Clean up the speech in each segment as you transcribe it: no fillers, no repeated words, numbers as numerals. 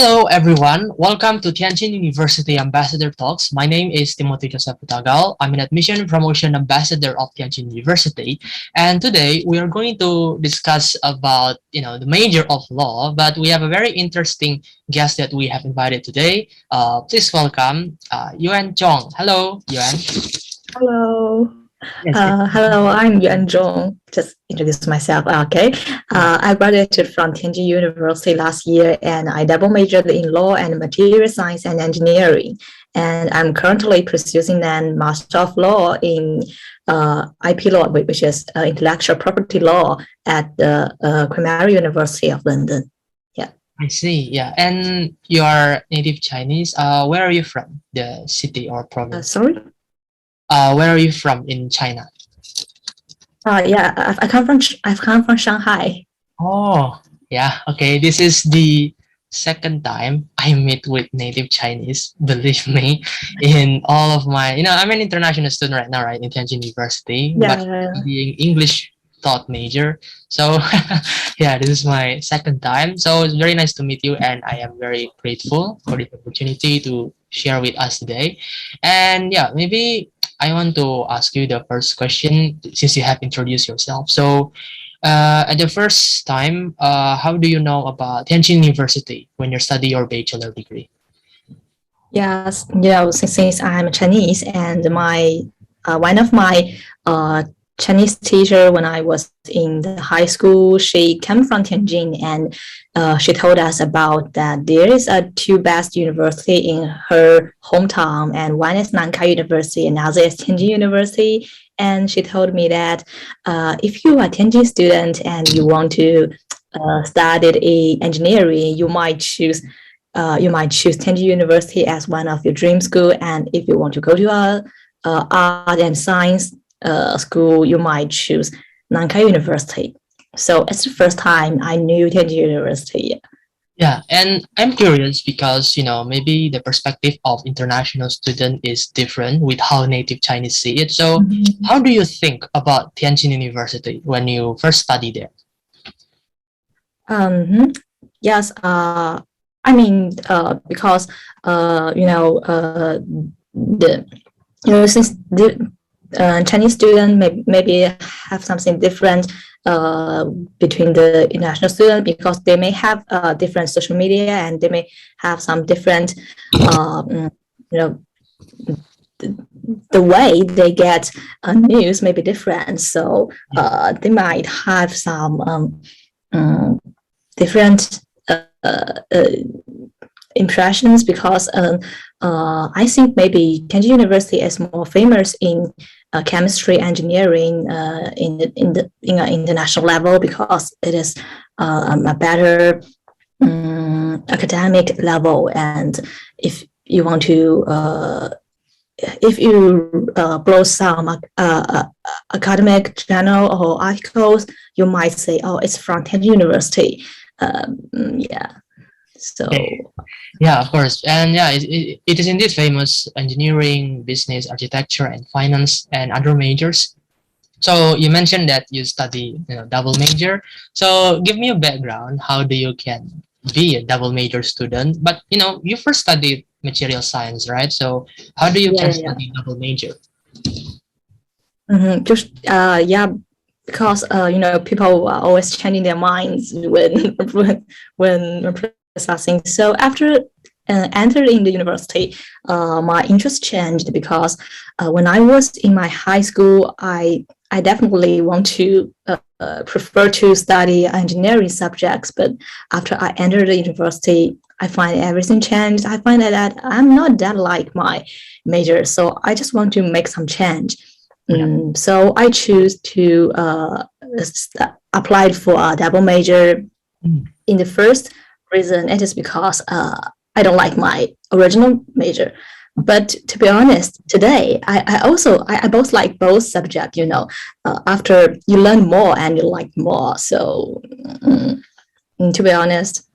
Hello, everyone. Welcome to Tianjin University Ambassador Talks. My name is Timothy Joseph Putagal. I'm an admission promotion ambassador of Tianjin University. And today we are going to discuss about, the major of law, but we have a very interesting guest that we have invited today. Please welcome Yuan Zhong. Hello, Yuan. Hello. Yes. Hello, I'm Yuan Zhong. Just introduce myself. Okay. I graduated from Tianjin University last year and I double majored in law and material science and engineering. And I'm currently pursuing a Master of Law in IP Law, which is intellectual property law at the Queen Mary University of London. Yeah. I see. Yeah. And you are native Chinese. Where are you from? The city or province? Sorry? Where are you from in China? Yeah, I come from Shanghai. Oh, yeah. Okay. This is the second time I meet with native Chinese. Believe me, in all of my, I'm an international student right now, right, in Tianjin University, but being English taught major. So, yeah, this is my second time. So it's very nice to meet you, and I am very grateful for the opportunity to share with us today. And yeah, maybe I want to ask you the first question since you have introduced yourself. So, at the first time, how do you know about Tianjin University when you study your bachelor degree? Yes, since I'm Chinese and my one of my Chinese teacher when I was in the high school, she came from Tianjin and she told us about that there is a two best university in her hometown, and one is Nankai University and another is Tianjin University. And she told me that if you are a Tianjin student and you want to study engineering, you might choose Tianjin University as one of your dream school. And if you want to go to a art and science school, you might choose Nankai University. So it's the first time I knew Tianjin University. Yeah, and I'm curious because, maybe the perspective of international student is different with how native Chinese see it. So how do you think about Tianjin University when you first studied there? Yes, because since the Chinese student maybe have something different between the international student, because they may have different social media and they may have some different the way they get news may be different, so they might have some different impressions, because I think maybe Tianjin University is more famous in chemistry engineering in an international level, because it is a better academic level. And if you want to if you browse some academic journal or articles, you might say, oh, it's from Tianjin University. Yeah. So yeah, of course. And yeah, it is indeed famous: engineering, business, architecture, and finance, and other majors. So you mentioned that you study double major. So give me a background. How do you can be a double major student? But you first studied material science, right? So how do you can study double major? Because people are always changing their minds when processing. So after entering the university, my interest changed, because when I was in my high school, I definitely want to prefer to study engineering subjects. But after I entered the university, I find everything changed. I find that I'm not that like my major, so I just want to make some change. So I choose to apply for a double major. In the first reason, it is because I don't like my original major. But to be honest, today I both like both subjects. After you learn more and you like more. So to be honest,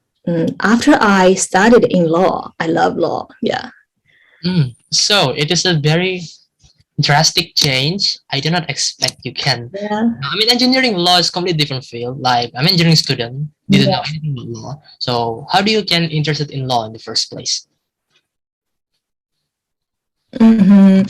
after I studied in law, I love law. Yeah. So it is a very drastic change. I do not expect you can. Yeah. Engineering law is completely different field. Like I'm an engineering student, didn't know anything about law. So how do you get interested in law in the first place? Mhm.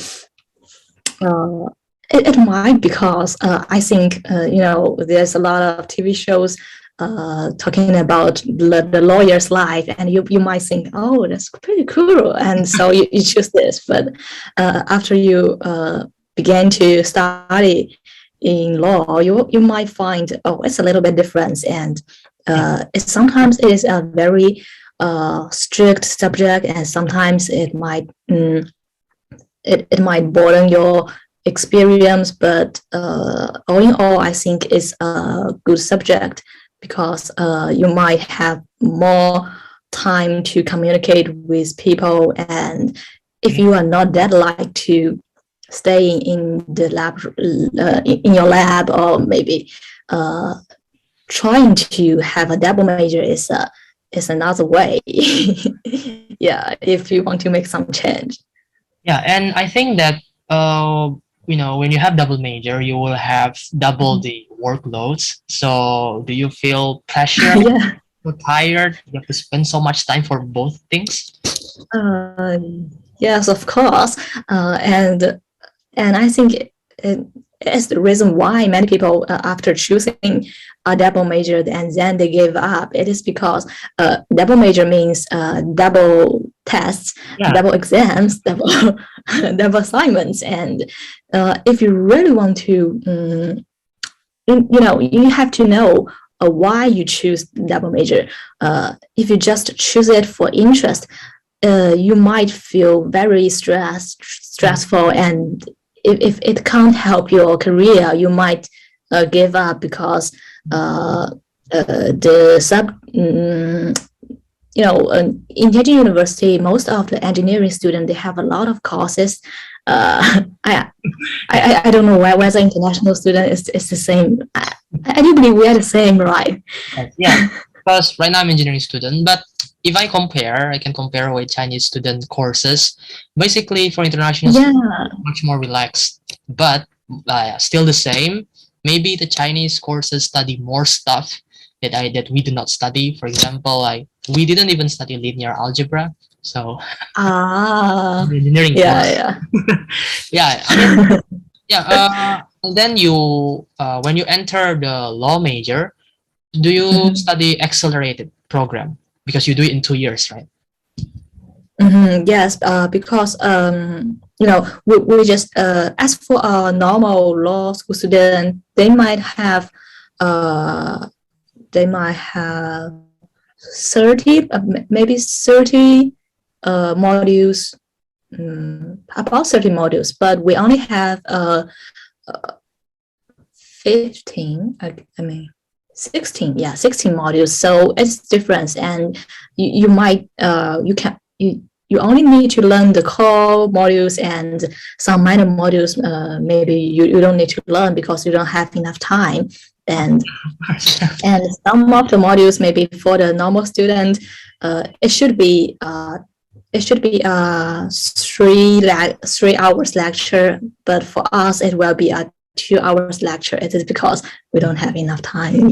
It might because I think there's a lot of TV shows talking about the lawyer's life, and you might think, oh, that's pretty cool, and so you choose this. But after you begin to study in law, you might find, oh, it's a little bit different, and sometimes it is a very strict subject, and sometimes it might it might broaden your experience, but all in all, I think it's a good subject because you might have more time to communicate with people, and if you are not that like to stay in the lab, in your lab, or maybe trying to have a double major is another way. Yeah, if you want to make some change. Yeah, and I think that when you have double major, you will have double the workloads. So do you feel pressure? Yeah. You're tired? You have to spend so much time for both things? Uh, yes, of course. And I think it's the reason why many people, after choosing a double major and then they give up. It is because double major means double tests, double exams, double assignments. And if you really want to, you have to know why you choose double major. If you just choose it for interest, you might feel very stressful, and if it can't help your career, you might give up because the in Tianjin University, most of the engineering students, they have a lot of courses. I don't know whether international student is the same. I do believe we are the same, right? Yeah, because right now I'm engineering student, but if I can compare with Chinese student courses. Basically, for international students, much more relaxed, but still the same. Maybe the Chinese courses study more stuff that we do not study. For example, we didn't even study linear algebra. So engineering course. Yeah. I mean, and then when you enter the law major, do you study accelerated program because you do it in 2 years, right? Yes, because we just as for a normal law school student, they might have 30, maybe 30 modules, about 30 modules, but we only have 15. I mean 16. Yeah, 16 modules. So it's different, and you might you only need to learn the core modules, and some minor modules maybe you don't need to learn because you don't have enough time. And some of the modules maybe for the normal student, it should be 3 hours lecture, but for us it will be a 2 hours lecture. It is because we don't have enough time.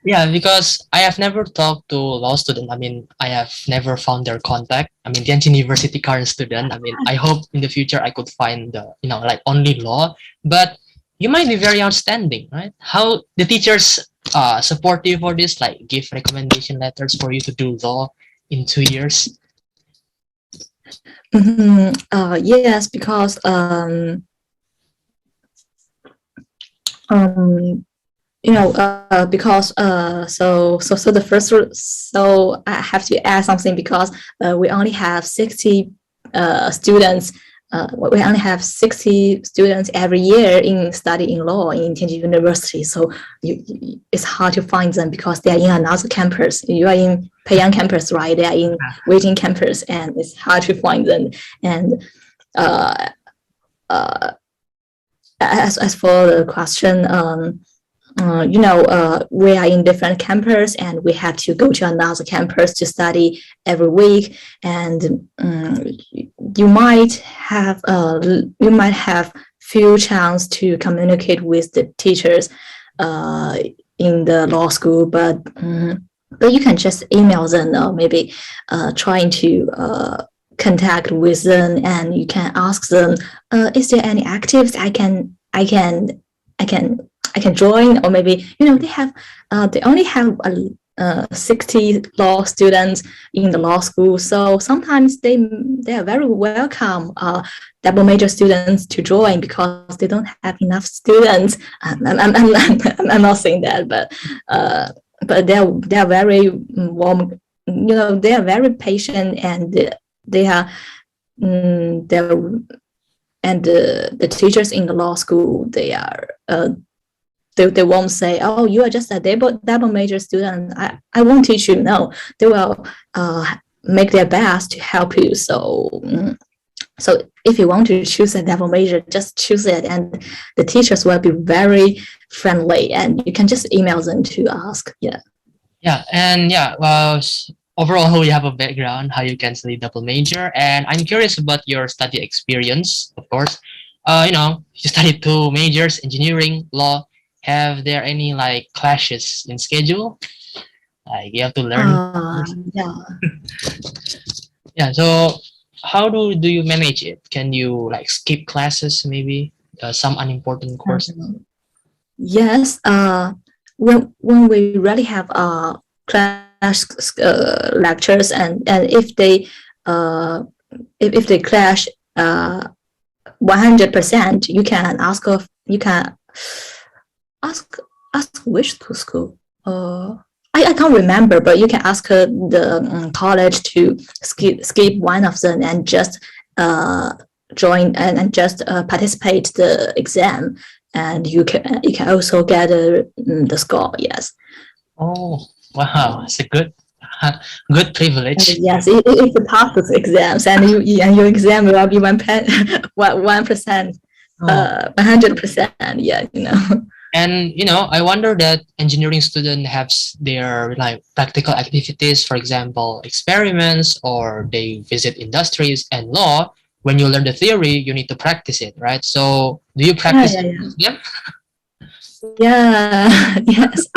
Yeah, because I have never talked to law student. I mean, I have never found their contact. I mean, Tianjin University current student. I mean, I hope in the future I could find like only law. But you might be very outstanding, right? How the teachers support you for this? Like give recommendation letters for you to do law in 2 years? Yes, because because the first, so I have to add something because we only have 60 students. We only have 60 students every year in studying law in Tianjin University. So it's hard to find them because they are in another campus. You are in Peiyang campus, right? They are in Beijing campus, and it's hard to find them. And as for the question, we are in different campus, and we have to go to another campus to study every week. And you might have few chance to communicate with the teachers in the law school, but you can just email them, or maybe trying to contact with them, and you can ask them, is there any activities I can join? Or maybe they only have 60 law students in the law school, so sometimes they are very welcome double major students to join because they don't have enough students. I'm not saying that, but they're very warm. They are very patient, and they are the teachers in the law school, they are they won't say, oh, you are just a double major student, I won't teach you. No, they will make their best to help you. So if you want to choose a double major, just choose it, and the teachers will be very friendly, and you can just email them to ask. Well, overall, you have a background how you can study double major, and I'm curious about your study experience. Of course, you studied two majors, engineering, law. Have there any like clashes in schedule? Like you have to learn. So how do you manage it? Can you like skip classes, maybe some unimportant courses? Yes. When we really have class lectures, and if they clash 100%, you can ask which school. I can't remember, but you can ask the college to skip one of them and just join and just participate the exam, and you can also get the score. Yes. Oh wow, it's a good privilege. Yes, if you pass the exams, and your exam will be 1%, 100%. Yeah, And I wonder that engineering students have their like practical activities, for example, experiments, or they visit industries. And law, when you learn the theory, you need to practice it, right? So, do you practice it? Yes.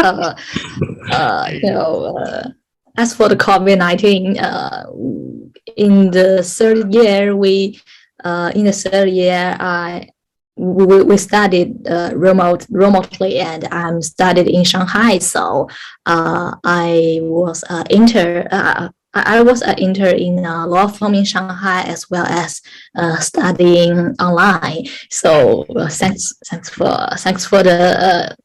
As for the COVID-19, in the third year, we studied remotely, and I'm studied in Shanghai. So I was an intern. I was an intern in a law firm in Shanghai, as well as studying online. So thanks for the.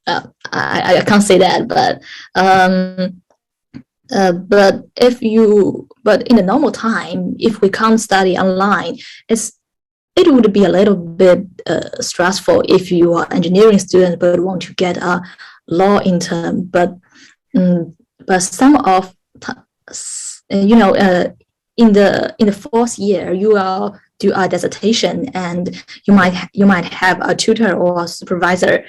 I can't say that, but in the normal time, if we can't study online, it would be a little bit stressful if you are engineering student but want to get a law intern. But some of in the fourth year, you will do a dissertation, and you might have a tutor or a supervisor,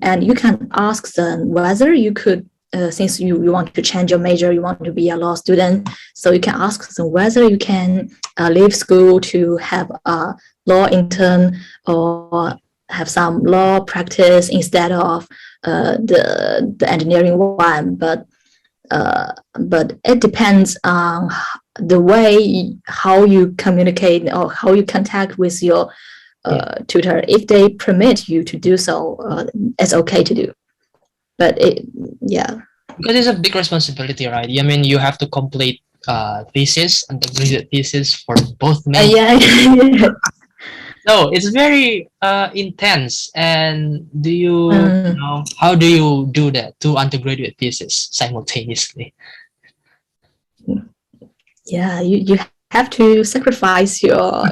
and you can ask them whether you could. Since you want to change your major, you want to be a law student, so you can ask them whether you can leave school to have a law intern or have some law practice instead of the engineering one. But it depends on the way how you communicate or how you contact with your tutor. If they permit you to do so, it's okay to do. But because it's a big responsibility, right? I mean, you have to complete thesis and the thesis for both men. No, it's very intense. And do you know how do you do that, two undergraduate thesis simultaneously? Yeah, you have to sacrifice your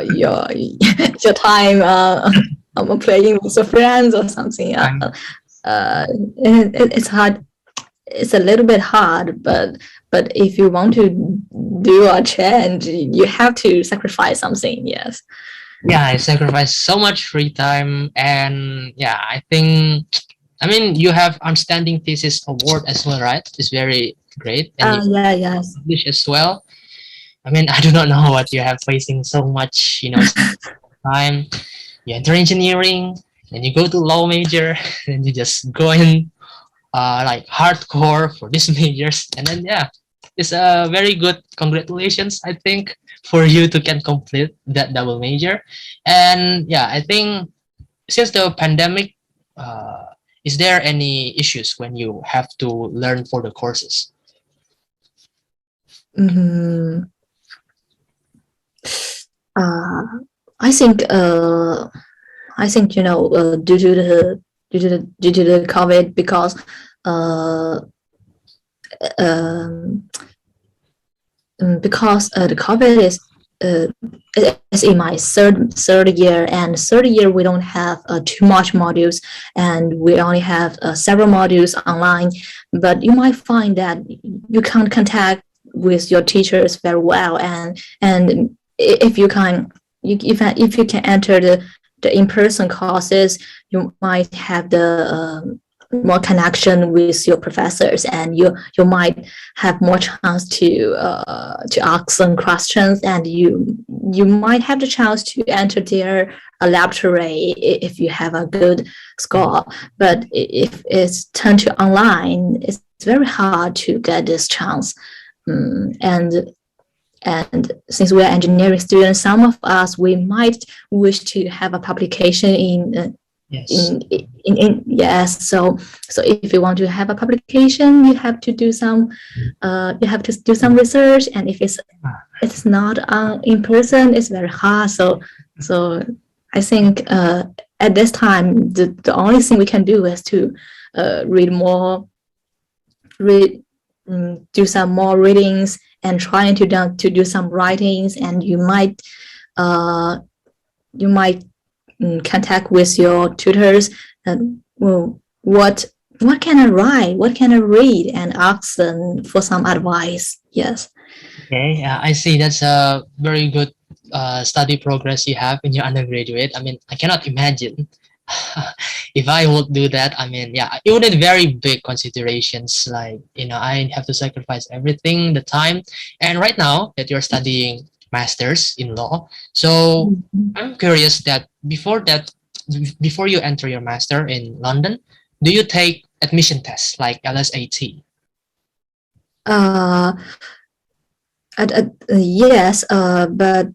time playing with your friends or something. It's hard. It's a little bit hard, but if you want to do a change, you have to sacrifice something. Yes. Yeah, I sacrifice so much free time, and I mean, you have outstanding thesis award as well, right? It's very great. And yes. English as well. I mean, I do not know what you have facing so much, time. You enter engineering, and you go to law major, and you just go in like hardcore for these majors. And then yeah, it's a very good congratulations, I think, for you to can complete that double major. And yeah, I think since the pandemic, is there any issues when you have to learn for the courses? Mm, uh, I think due to the COVID, because um, the COVID is in my third year, and third year we don't have too much modules, and we only have several modules online. But you might find that you can't contact with your teachers very well, and if you can if you can enter the in-person courses, you might have the more connection with your professors, and you might have more chance to ask some questions, and you might have the chance to enter their laboratory if you have a good score. But if it's turned to online, it's very hard to get this chance. And since we are engineering students, some of us, we might wish to have a publication in Yes. yes. So if you want to have a publication, you have to do some research, and if it's not in person, it's very hard. So I think at this time, the only thing we can do is to do some more readings, and trying to do some writings, and you might contact with your tutors, and well, what can I write, what can I read, and ask them for some advice. Yes. Okay, I see. That's a very good study progress you have in your undergraduate. I mean, I cannot imagine if I would do that. I mean, yeah, it would have very big considerations. Like, I have to sacrifice everything, the time. And right now that you're studying masters in law, so I'm curious that before you enter your master in London, do you take admission tests like LSAT? Uh, yes, but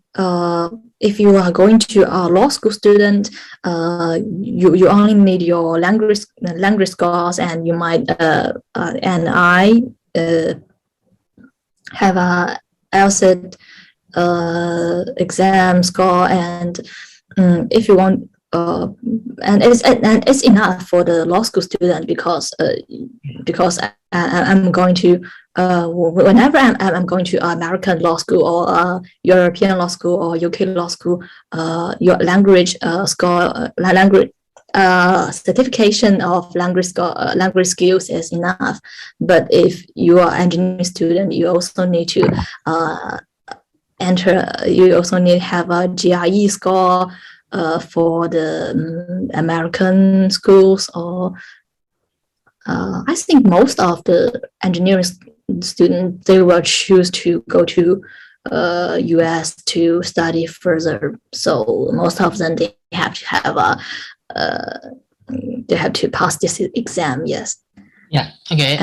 if you are going to a law school student, you only need your language scores, and you might and I have a LSAT exam score, and if you want. And it's enough for the law school student, because I'm going to whenever I'm going to American law school, or European law school, or UK law school, your language score, language certification of language skills is enough. But if you are an engineering student, you also need to you also need to have a GRE score for the American schools, or I think most of the engineering students, they will choose to go to US to study further. So most of them, they have to have they have to pass this exam. Yes. Yeah. Okay.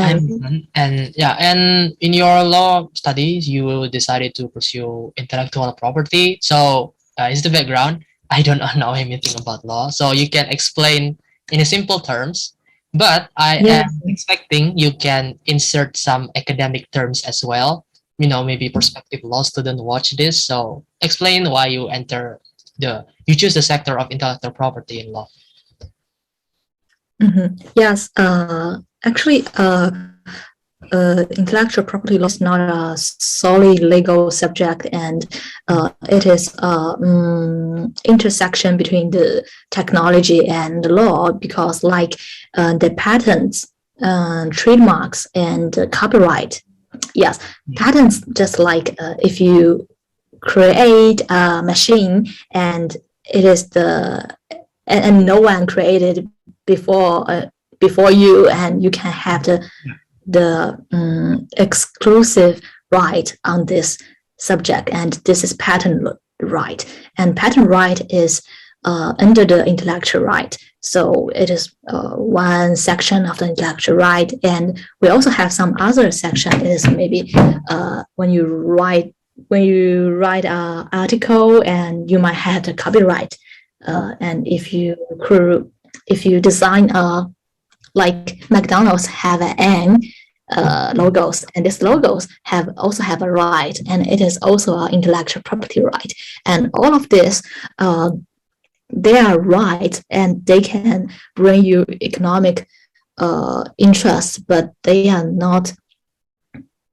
And yeah, and in your law studies, you decided to pursue intellectual property. So is the background? I don't know anything about law, so you can explain in a simple terms. But I am expecting you can insert some academic terms as well. Maybe prospective law student watch this. So explain why you you choose the sector of intellectual property in law. Yes. Actually, intellectual property law is not a solely legal subject, and it is intersection between the technology and the law, because like the patents, trademarks, and copyright. Yes, patents, just like if you create a machine, and it is and no one created before you, and you can have the exclusive right on this subject, and this is patent right. And patent right is under the intellectual right. So it is one section of the intellectual right, and we also have some other section. Is maybe when you write an article, and you might have the copyright. And if you design like McDonald's have an M logos, and these logos also have a right, and it is also an intellectual property right. And all of this, they are right, and they can bring you economic interest, but they are not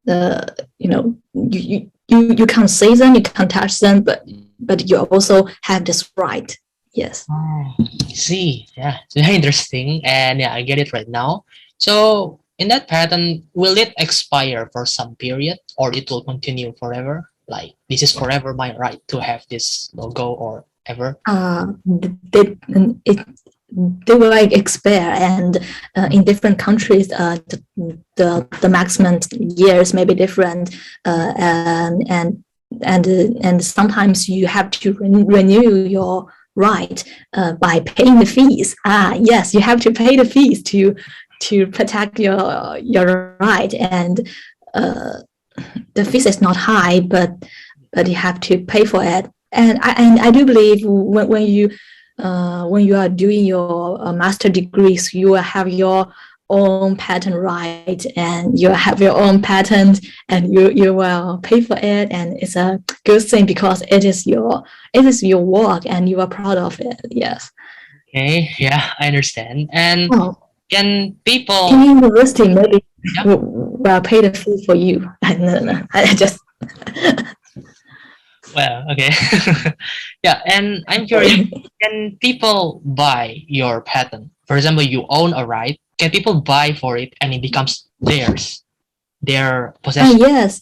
you can't see them, you can't touch them, but you also have this right. Yes. Oh, I see. Yeah, it's very interesting. And yeah, I get it right now. So in that pattern, will it expire for some period or it will continue forever? Like this is forever my right to have this logo or ever? They will like expire, and in different countries, the maximum years may be different, and sometimes you have to renew your right by paying the fees. Yes, you have to pay the fees to protect your right, and the fees is not high, but you have to pay for it. And I do believe when you are doing your master degrees, you will have your own patent right, and you have your own patent, and you will pay for it, and it's a good thing because it is your work and you are proud of it. Yes. Okay, yeah, I understand. And can people in university maybe Yeah. will pay the fee for you? No, I just Well, okay. Yeah, and I'm curious, can people buy your patent? For example, you own a right. Can people buy for it and it becomes theirs, their possession? Yes.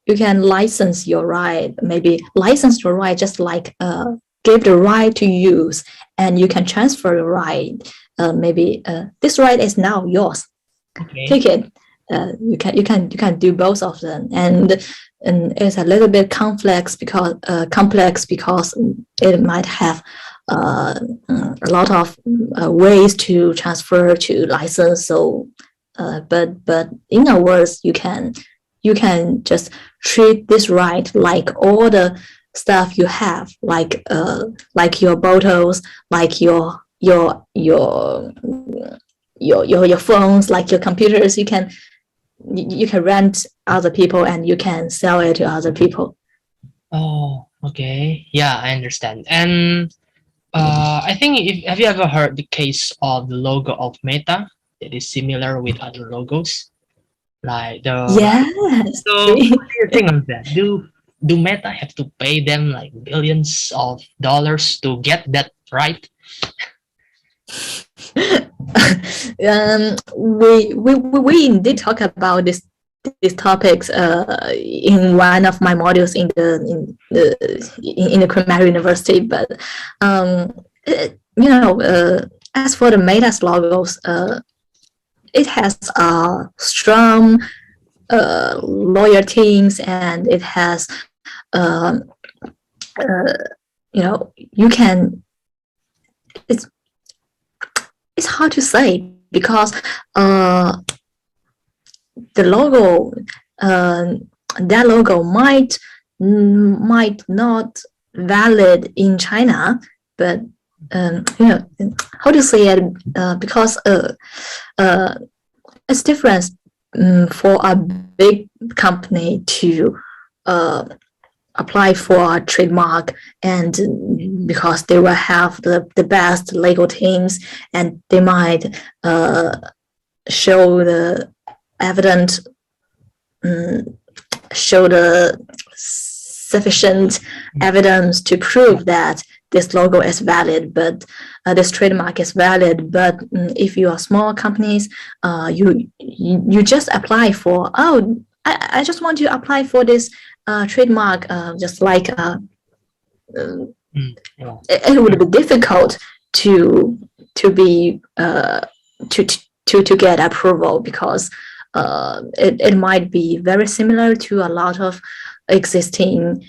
You can license your right. Maybe license your right, just like give the right to use, and you can transfer the right. Maybe this right is now yours. Okay. Take it. You can do both of them, and it's a little bit complex because it might have a lot of ways to transfer to license. So, but in other words, you can just treat this right like all the stuff you have, like your bottles, like your phones, like your computers. You can rent other people and you can sell it to other people. Oh, okay. Yeah, I understand. And I think have you ever heard the case of the logo of Meta that is similar with other logos? Like Yes. So what do you think of that? Do Meta have to pay them like billions of dollars to get that right? We indeed talk about these topics in one of my modules in the Primary University, but as for the Meta's logos, it has strong lawyer teams, and it has you can it's hard to say because the logo, that logo might not valid in China, but how to say it? Because it's different for a big company to apply for a trademark, and because they will have the best legal teams, and they might show the evidence, show the sufficient evidence to prove that this logo is valid, but this trademark is valid. But if you are small companies, you just apply for, I just want to apply for this trademark, just like it would be difficult to get approval, because it might be very similar to a lot of existing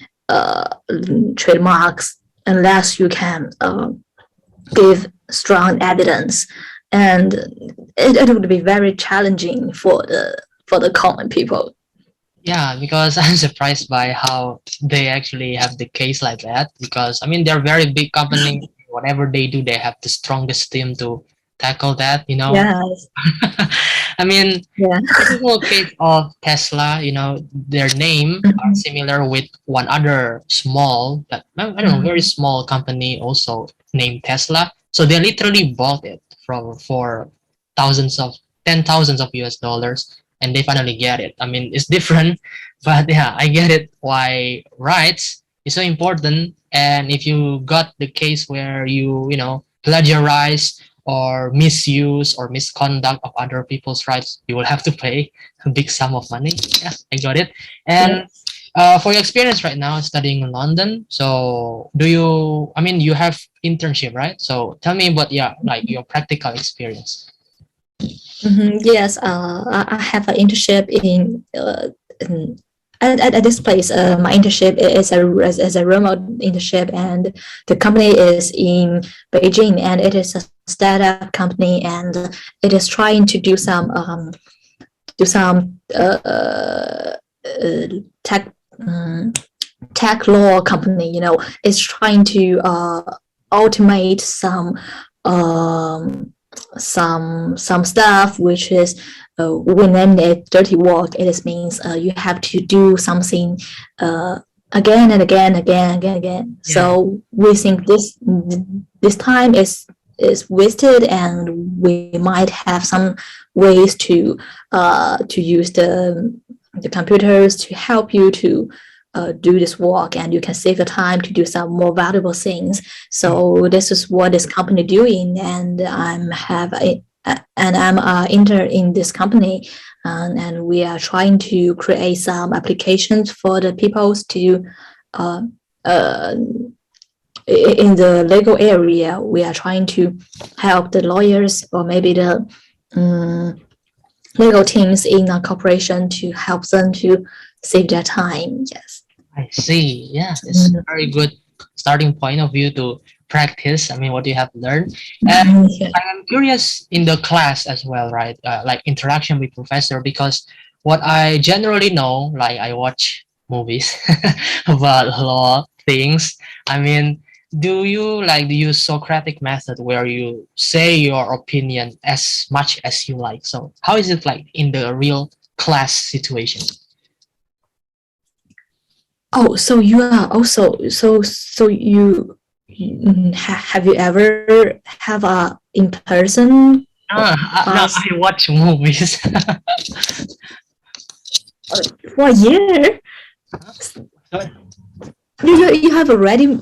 trademarks unless you can give strong evidence, and it would be very challenging for the common people. Yeah, because I'm surprised by how they actually have the case like that. Because I mean, they're very big company. Whatever they do, they have the strongest team to tackle that. Yes. I mean, Yeah. typical case of Tesla. Their name are similar with one other small, but I don't know, very small company also named Tesla. So they literally bought it for thousands of US dollars, and they finally get it. I mean, it's different, but yeah, I get it why rights is so important. And if you got the case where plagiarize or misuse or misconduct of other people's rights, you will have to pay a big sum of money. Yeah, I got it. And for your experience right now studying in London, so I mean, you have internship, right? So tell me about, like your practical experience. Yes, I have an internship at this place. My internship is a remote internship, and the company is in Beijing, and it is a startup company, and it is trying to do some tech law company. It's trying to automate some stuff, which is we named it dirty work. It means you have to do something again and again. Yeah. So we think this time is wasted, and we might have some ways to use the computers to help you to do this work, and you can save the time to do some more valuable things. So this is what this company doing, and I'm intern in this company, and we are trying to create some applications for the people to in the legal area. We are trying to help the lawyers or maybe the legal teams in a corporation to help them to save their time. Yes. I see. Yeah, it's a very good starting point of view to practice. I mean, what you have learned. And I'm curious in the class as well, right? Like interaction with professor, because what I generally know, like I watch movies about law things. I mean, do you use Socratic method where you say your opinion as much as you like? So how is it like in the real class situation? Oh, so you are also you have you ever have a in person? No, I watch movies. For a year? You have already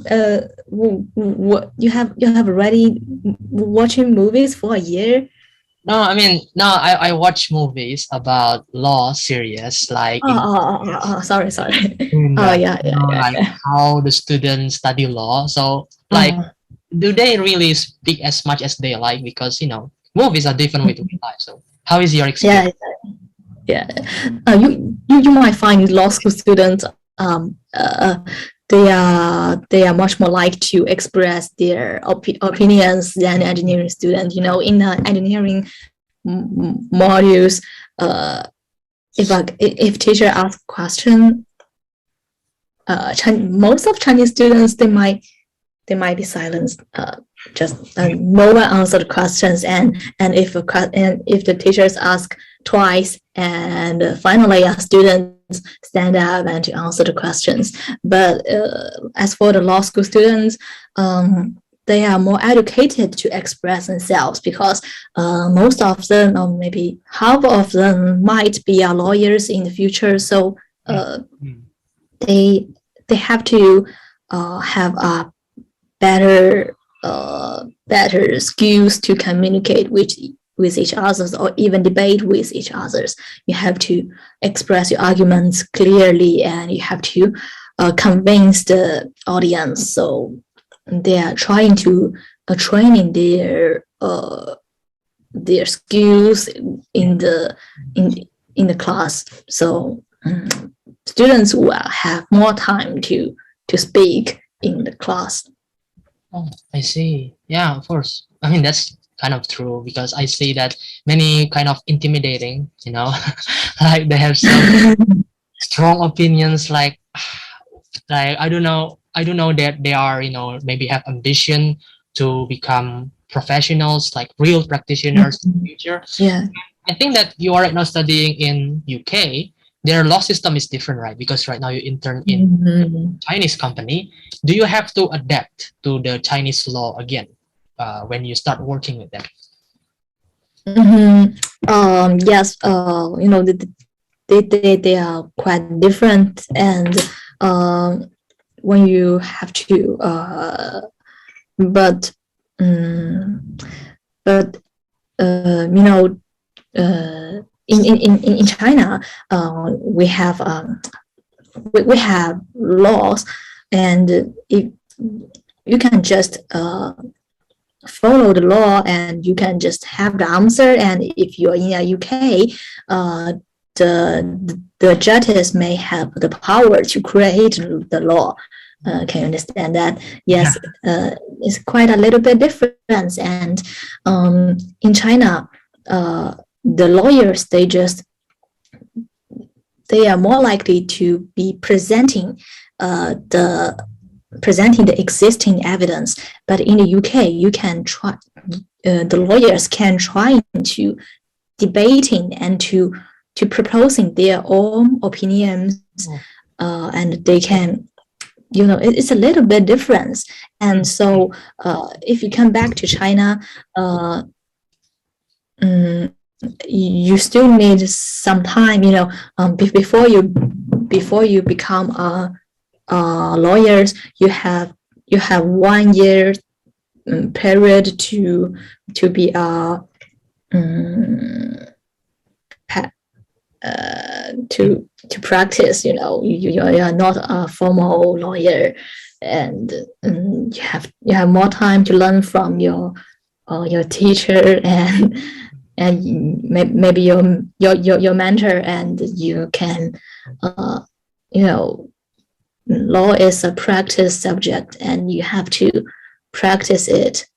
you have already watching movies for a year? No, I mean, no, I watch movies about law series, like sorry. like how the students study law. So like, do they really speak as much as they like? Because movies are different with real life. So how is your experience? Yeah. You might find law school students they are much more like to express their opinions than engineering students. In the engineering modules, if teacher asks question, most of Chinese students they might be silenced. Just no one answered questions, and if the teachers ask twice, and finally a student stand up and to answer the questions. But as for the law school students, they are more educated to express themselves, because most of them, or maybe half of them, might be lawyers in the future. So they have to have a better skills to communicate with each other, or even debate with each other. You have to express your arguments clearly, and you have to convince the audience. So they are trying to training their skills in the class. So students will have more time to speak in the class. Oh, I see. Yeah, of course. I mean, that's kind of true because I see that many kind of intimidating, like they have some strong opinions, like I don't know that they are, maybe have ambition to become professionals, like real practitioners in the future. Yeah. I think that you are right now studying in UK. Their law system is different, right? Because right now you intern in Mhm. Chinese company. Do you have to adapt to the Chinese law again when you start working with them? Yes. They are quite different, and when you have to, but um, but in China, we have we have laws, and if you can just follow the law, and you can just have the answer. And if you're in the UK, the judges may have the power to create the law. Can you understand that? Yes, it's quite a little bit different. And in China, the lawyers, they are more likely to be presenting the existing evidence. But in the UK, you can try. The lawyers can try to debating and to proposing their own opinions, and they can. It's a little bit different. And so, if you come back to China, you still need some time. Before you become lawyers, you have 1 year period to be to practice. You are not a formal lawyer, and you have more time to learn from your teacher, and maybe your mentor, and you can law is a practice subject, and you have to practice it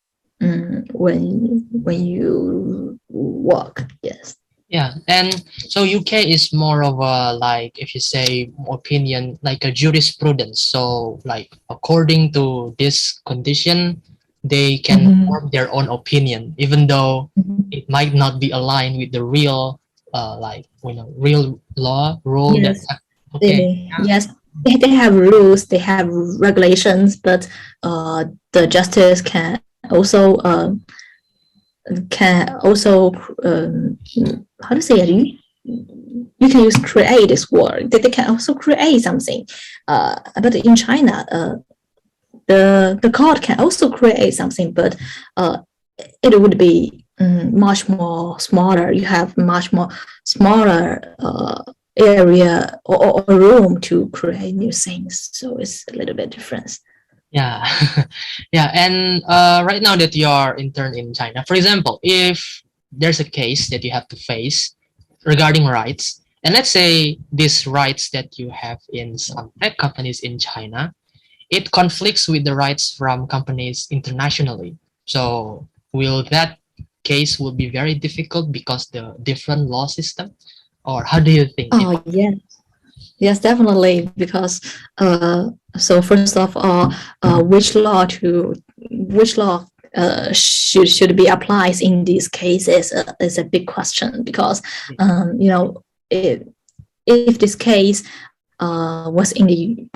when you work. Yes. Yeah, and so UK is more of a, like, if you say opinion, like a jurisprudence. So like according to this condition, they can form their own opinion, even though it might not be aligned with the real, real law rule. Yes. Okay. Yes. They have rules, they have regulations, but the justice can also how to say it? You can use create this word. They can also create something. But in China, the court can also create something, but it would be much more smaller. You have much more smaller area or room to create new things. So it's a little bit different. Yeah, yeah, and right now that you are intern in China, for example, if there's a case that you have to face regarding rights, and let's say these rights that you have in some tech companies in China, it conflicts with the rights from companies internationally. So will that case will be very difficult because the different law system, or how do you think? Oh, yes. Yes, definitely. Because so first of all, which law should be applied in these cases is a big question. Because if this case was in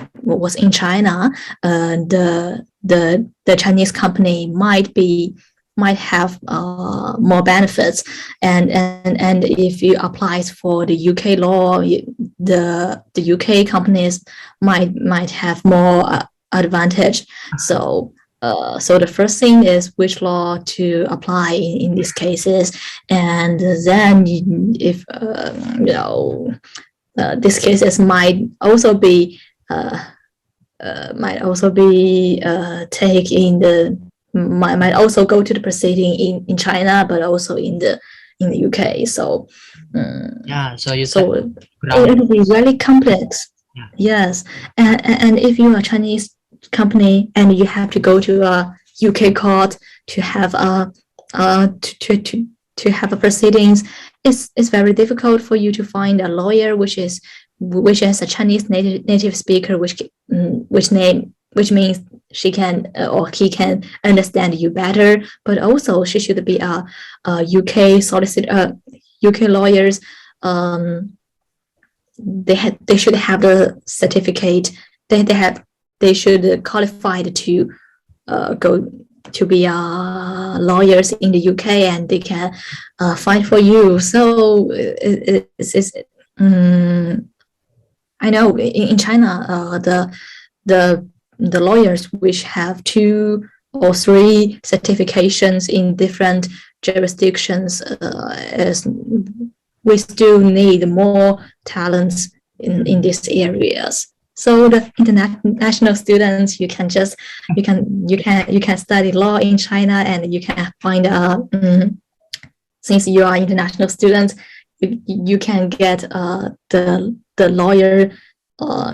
China, the Chinese company might have more benefits, and if you apply for the UK law, the UK companies might have more advantage. So the first thing is which law to apply in these cases, and then if these cases might also be take in the might also go to the proceeding in China, but also in the UK. So yeah, so it will be very complex. Yes, and if you are a Chinese company and you have to go to a UK court to have a to have a proceedings, it's very difficult for you to find a lawyer which is a Chinese native speaker, which means she can or he can understand you better, but also she should be a UK solicitor, UK lawyers. They should have the certificate. They should qualified to go to be lawyers in the UK, and they can fight for you. So I know in China, the lawyers which have 2 or 3 certifications in different jurisdictions, we still need more talents in these areas. So the international students, you can study law in China, and you can find since you are international students, you can get the lawyer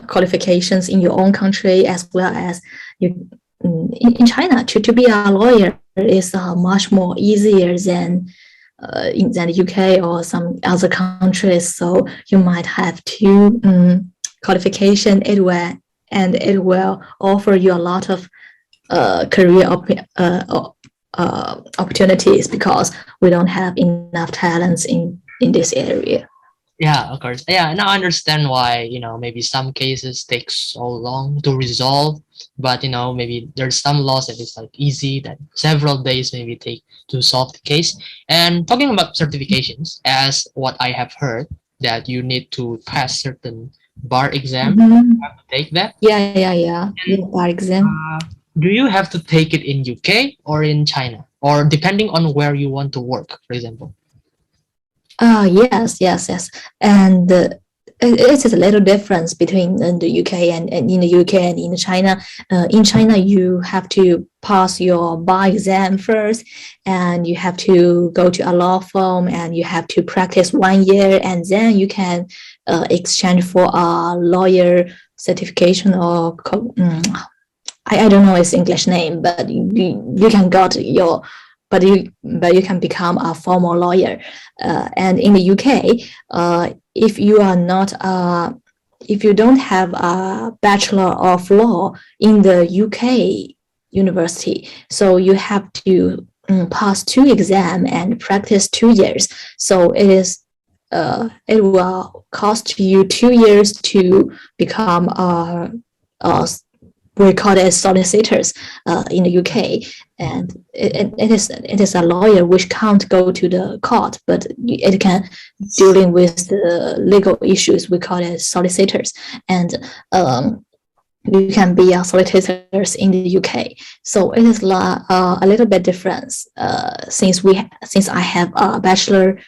qualifications in your own country, as well as in China to be a lawyer is much more easier than in the UK or some other countries. So you might have 2 qualification. It will offer you a lot of career opportunities, because we don't have enough talents in this area. Yeah, of course. Yeah, and I understand why, maybe some cases take so long to resolve, but, maybe there's some laws that is like easy that several days maybe take to solve the case. And talking about certifications, as what I have heard, that you need to pass certain bar exam, you have to take that. Yeah. Bar exam. Do you have to take it in UK or in China, or depending on where you want to work, for example? Yes. And it is a little difference between the UK and in the UK and in China. In China, you have to pass your bar exam first, and you have to go to a law firm, and you have to practice 1 year, and then you can exchange for a lawyer certification, or I don't know its English name, but you can got your but you can become a formal lawyer. And in the UK, if you are not if you don't have a Bachelor of Law in the UK university, so you have to pass 2 exams and practice 2 years. So it will cost you 2 years to become we call it solicitors in the UK, and it is a lawyer which can't go to the court, but it can dealing with the legal issues. We call it solicitors, and you can be a solicitors in the UK. So it is a little bit different since I have a Bachelor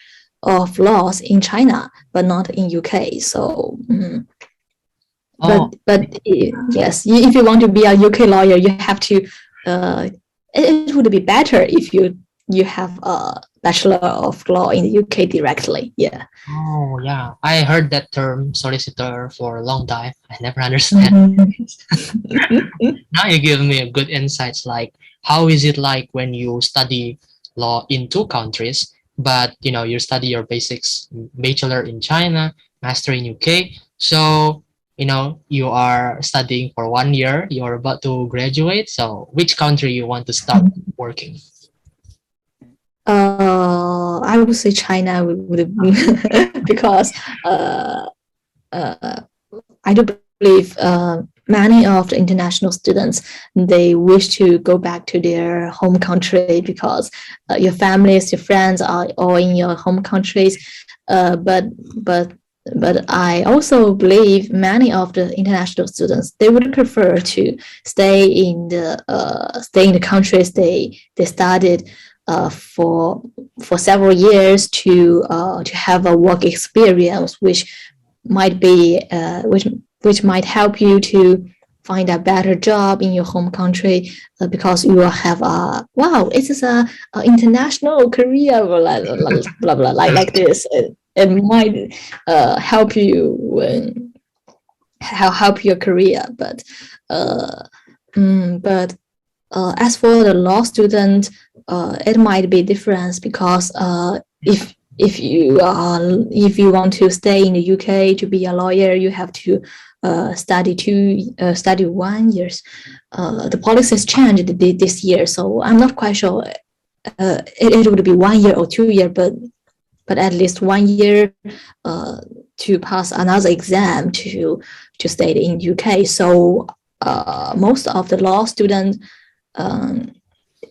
of Laws in China, but not in UK. So. But yes, if you want to be a UK lawyer, you have to. It would be better if you have a Bachelor of Law in the UK directly. Yeah. Oh yeah, I heard that term solicitor for a long time. I never understand. Now you give me a good insights. Like, how is it like when you study law in 2 countries, but you study your basics, bachelor in China, master in UK. So you are studying for 1 year, you're about to graduate. So which country you want to start working? I would say China would because I do believe many of the international students, they wish to go back to their home country, because your families, your friends are all in your home countries. But I also believe many of the international students, they would prefer to stay in the countries they studied for several years to have a work experience, which might be which might help you to find a better job in your home country, because you will have it is a international career, blah blah like this. It might help you help your career. But as for the law student, it might be different because if you want to stay in the UK to be a lawyer, you have to study 1 year. The policies changed this year, so I'm not quite sure. It would be 1 year or 2 year, but at least 1 year to pass another exam to stay in UK. So most of the law students,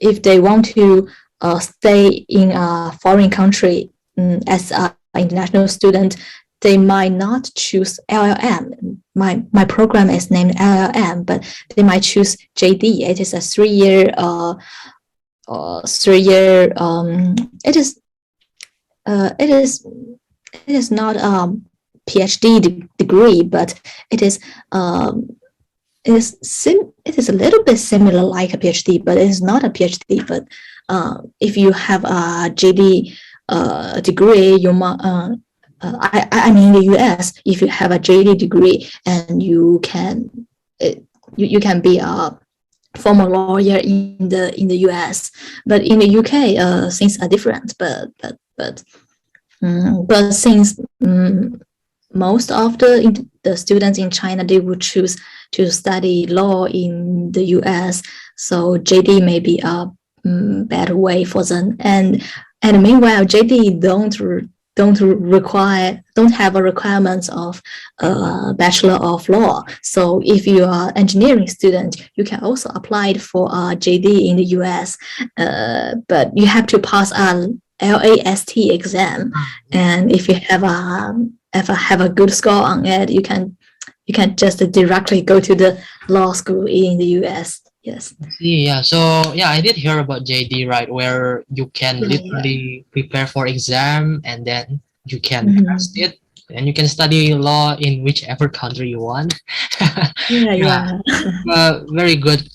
if they want to stay in a foreign country as an international student, they might not choose LLM. My program is named LLM, but they might choose JD. It is a 3-year. It is not a PhD degree, but it is it is a little bit similar like a PhD, but it is not a PhD. But if you have a JD degree, you might. I mean, in the US, if you have a JD degree, and you can be a former lawyer in the US, but in the UK, things are different. But since most of the students in China, they would choose to study law in the US, so JD may be a better way for them. And meanwhile, JD don't have a requirement of Bachelor of Law. So if you are engineering student, you can also apply for a JD in the US, but you have to pass a LAST exam. And if you have a good score on it, you can just directly go to the law school in the US. Yes. Yeah. So yeah, I did hear about JD, right, where you can literally prepare for exam and then you can pass it, and you can study law in whichever country you want. Yeah. Very good.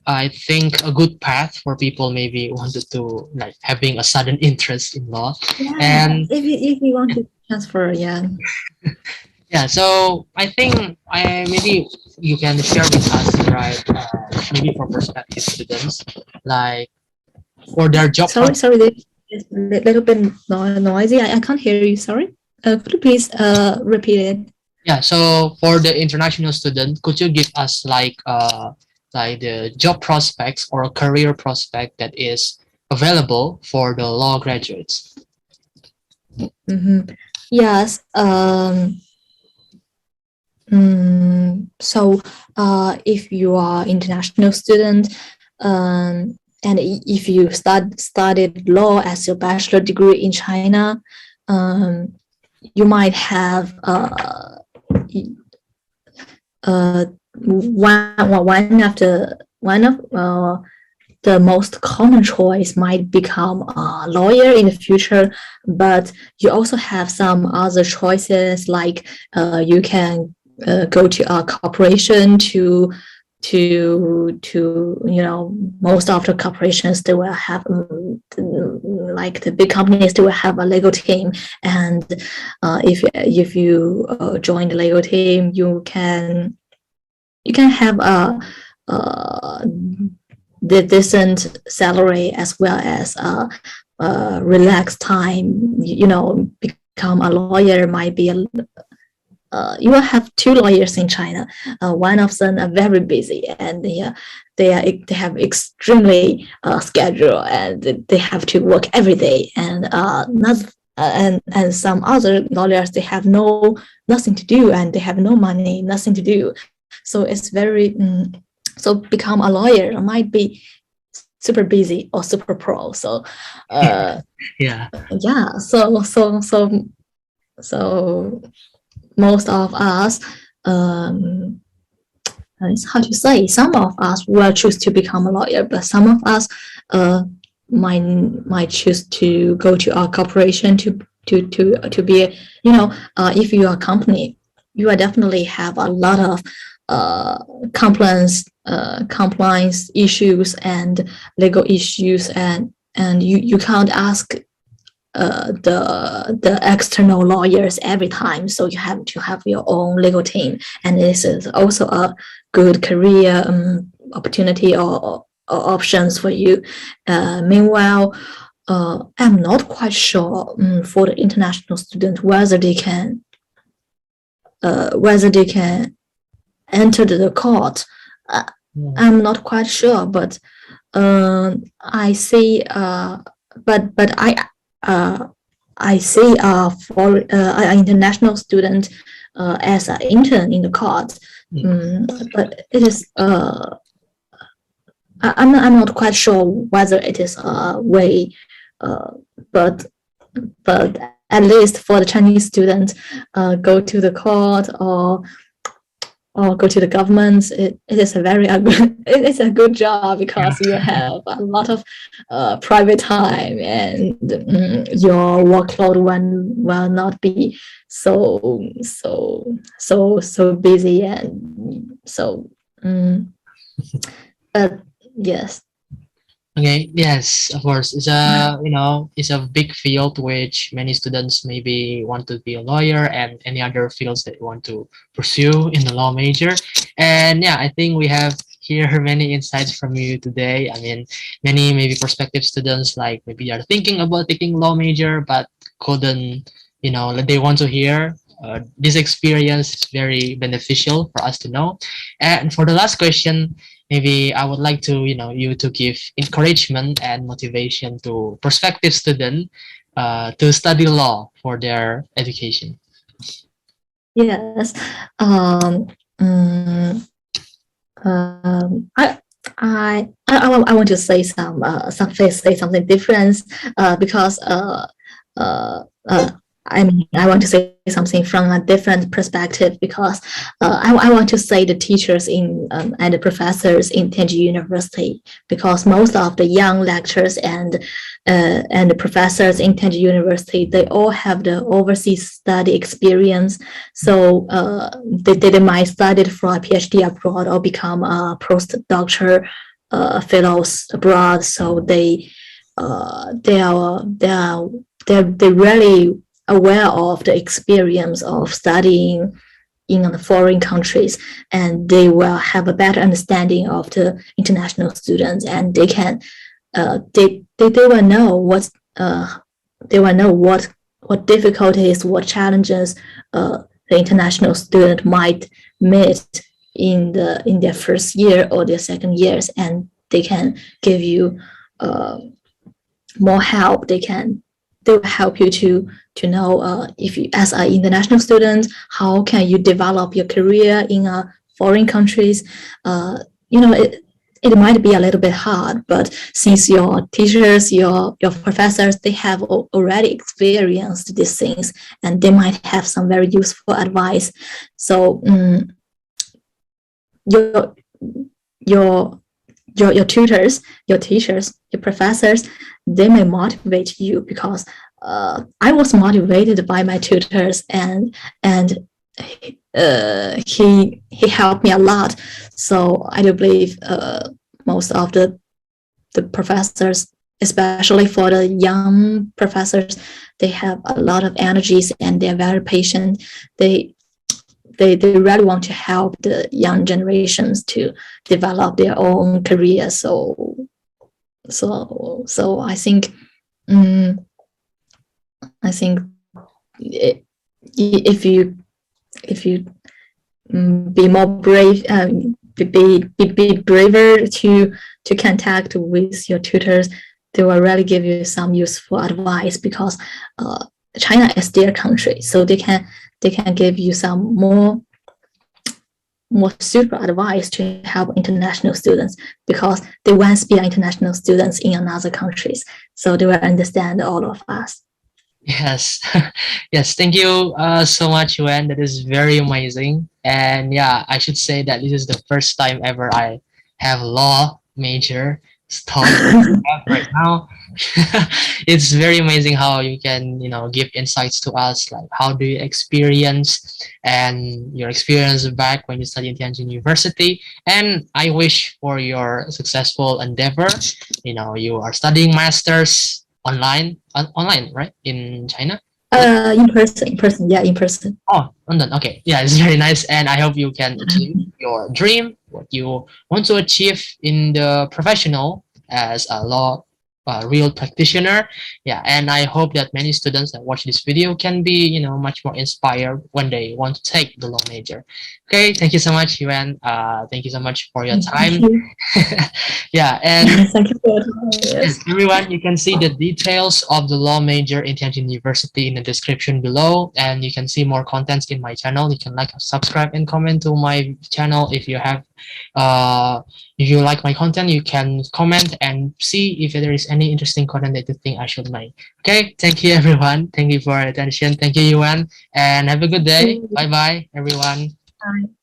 I think a good path for people maybe wanted to like having a sudden interest in law. Yeah. And if you want to transfer, yeah. Yeah, so I think maybe you can share with us, right? Maybe for prospective students, like for their job. Sorry, it's a little bit noisy. I can't hear you. Sorry. Could you please repeat it? Yeah. So for the international student, could you give us like the job prospects or a career prospect that is available for the law graduates? Yes. So if you are international student, and if you studied law as your bachelor degree in China, you might have one of the most common choice might become a lawyer in the future, but you also have some other choices, like you can go to a corporation to most of the corporations, they will have like the big companies, they will have a legal team, and if you join the legal team, you can have the decent salary as well as relaxed time. Become a lawyer might be you will have 2 lawyers in China. One of them are very busy, and they have extremely schedule, and they have to work every day. And and some other lawyers, they have nothing to do, and they have no money, nothing to do. So it's very so become a lawyer might be super busy or super pro. So yeah. So most of us, it's hard to say. Some of us will choose to become a lawyer, but some of us might choose to go to a corporation to be, if you are a company, you will definitely have a lot of compliance issues and legal issues, and you can't ask the external lawyers every time. So you have to have your own legal team, and this is also a good career opportunity or options for you. Meanwhile, I'm not quite sure for the international student whether they can enter the court. I'm not quite sure, but I see. But I see for an international student as an intern in the court. But it is I'm not quite sure whether it is a way, but at least for the Chinese students, go to the court or go to the government. It is a very it is a good job because you have a lot of private time, and your workload will not be so busy, and so but yes. Okay, yes, of course. It's a, it's a big field which many students maybe want to be a lawyer and any other fields that you want to pursue in the law major. And yeah, I think we have here many insights from you today. I mean, many maybe prospective students like maybe are thinking about taking law major but couldn't, they want to hear. This experience is very beneficial for us to know. And for the last question, maybe I would like to, you to give encouragement and motivation to prospective student to study law for their education. Yes. I want to say say something different because I want to say something from a different perspective because I want to say the teachers and the professors in Tianjin University, because most of the young lecturers and the professors in Tianjin University, they all have the overseas study experience. So they might study for a PhD abroad or become a postdoctoral fellows abroad. So they're really aware of the experience of studying in foreign countries, and they will have a better understanding of the international students, and they can they will know what difficulties, what challenges the international student might meet in their first year or their second years, and they can give you more help. They will help you to know if you, as an international student, how can you develop your career in foreign countries. It might be a little bit hard, but since your teachers, your professors, they have already experienced these things, and they might have some very useful advice. So your tutors, your teachers, your professors, they may motivate you, because I was motivated by my tutors, and he helped me a lot. So I do believe most of the professors, especially for the young professors, they have a lot of energies and they're very patient. They really want to help the young generations to develop their own career. So I think if you be more brave, be braver to contact with your tutors, they will really give you some useful advice, because China is their country, so they can give you some more suitable advice to help international students, because they once be international students in another countries, so they will understand all of us. Yes, yes. Thank you so much, Yuan. That is very amazing. And yeah, I should say that this is the first time ever I have law major stuff right now. It's very amazing how you can, give insights to us, like how do you experience and your experience back when you studied in Tianjin University. And I wish for your successful endeavor. You are studying masters online, right? In China? In person, yeah, in person. Oh, London. Okay. Yeah, it's very nice. And I hope you can achieve your dream, what you want to achieve in the professional as a law real practitioner. Yeah, and I hope that many students that watch this video can be, much more inspired when they want to take the law major. Okay, thank you so much, Yuan. Thank you so much for your Thank time. you. Yeah, and Thank you for your time. yes, Yes. everyone, you can see the details of the law major in Tianjin University in the description below, and you can see more contents in my channel. You can like, subscribe, and comment to my channel if you have, if you like my content. You can comment and see if there is any interesting content that you think I should make. Okay, thank you, everyone. Thank you for your attention. Thank you, Yuan, and have a good day. Bye bye, everyone. Bye.